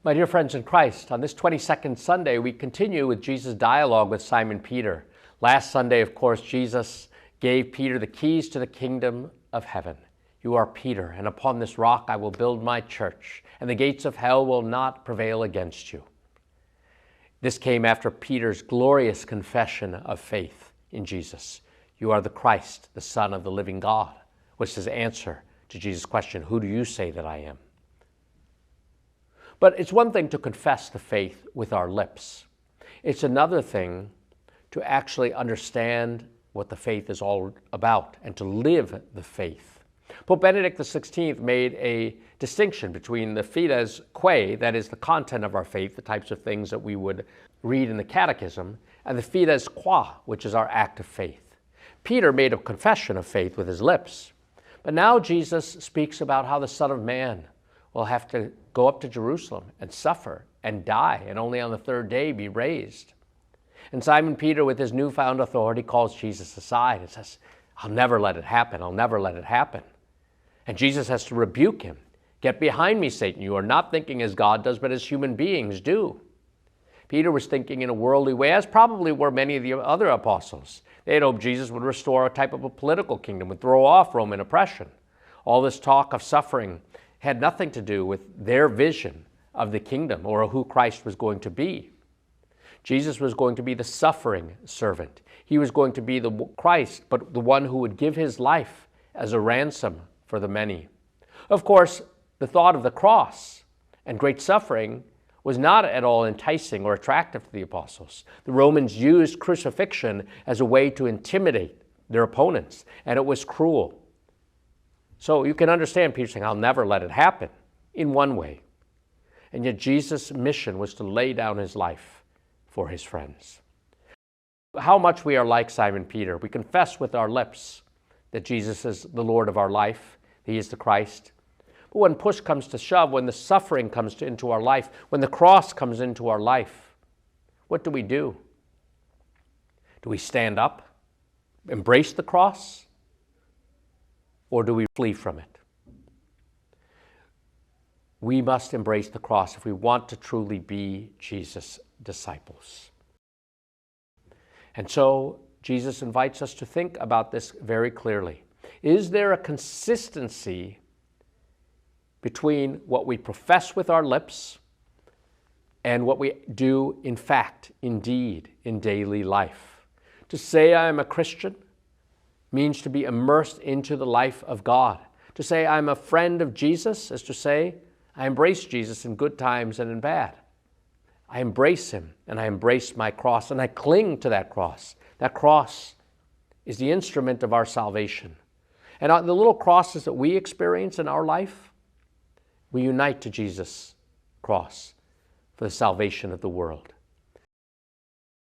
My dear friends in Christ, on this 22nd Sunday, we continue with Jesus' dialogue with Simon Peter. Last Sunday, of course, Jesus gave Peter the keys to the kingdom of heaven. You are Peter, and upon this rock I will build my church, and the gates of hell will not prevail against you. This came after Peter's glorious confession of faith in Jesus. You are the Christ, the Son of the living God, was his answer to Jesus' question, who do you say that I am? But it's one thing to confess the faith with our lips. It's another thing to actually understand what the faith is all about and to live the faith. Pope Benedict XVI made a distinction between the fides quae, that is the content of our faith, the types of things that we would read in the catechism, and the fides qua, which is our act of faith. Peter made a confession of faith with his lips, but now Jesus speaks about how the Son of Man will have to go up to Jerusalem and suffer and die, and only on the third day be raised. And Simon Peter, with his newfound authority, calls Jesus aside and says, I'll never let it happen. I'll never let it happen. And Jesus has to rebuke him. Get behind me, Satan. You are not thinking as God does, but as human beings do. Peter was thinking in a worldly way, as probably were many of the other apostles. They had hoped Jesus would restore a type of a political kingdom, would throw off Roman oppression. All this talk of suffering had nothing to do with their vision of the kingdom or who Christ was going to be. Jesus was going to be the suffering servant. He was going to be the Christ, but the one who would give his life as a ransom for the many. Of course, the thought of the cross and great suffering was not at all enticing or attractive to the apostles. The Romans used crucifixion as a way to intimidate their opponents, and it was cruel. So you can understand Peter saying, I'll never let it happen, in one way. And yet Jesus' mission was to lay down his life for his friends. How much we are like Simon Peter. We confess with our lips that Jesus is the Lord of our life, he is the Christ. But when push comes to shove, when the suffering comes into our life, when the cross comes into our life, what do? Do we stand up, embrace the cross? Or do we flee from it? We must embrace the cross if we want to truly be Jesus' disciples. And so Jesus invites us to think about this very clearly. Is there a consistency between what we profess with our lips and what we do in fact, indeed, in daily life? To say I am a Christian means to be immersed into the life of God. To say I'm a friend of Jesus is to say I embrace Jesus in good times and in bad. I embrace him and I embrace my cross and I cling to that cross. That cross is the instrument of our salvation. And on the little crosses that we experience in our life, we unite to Jesus' cross for the salvation of the world.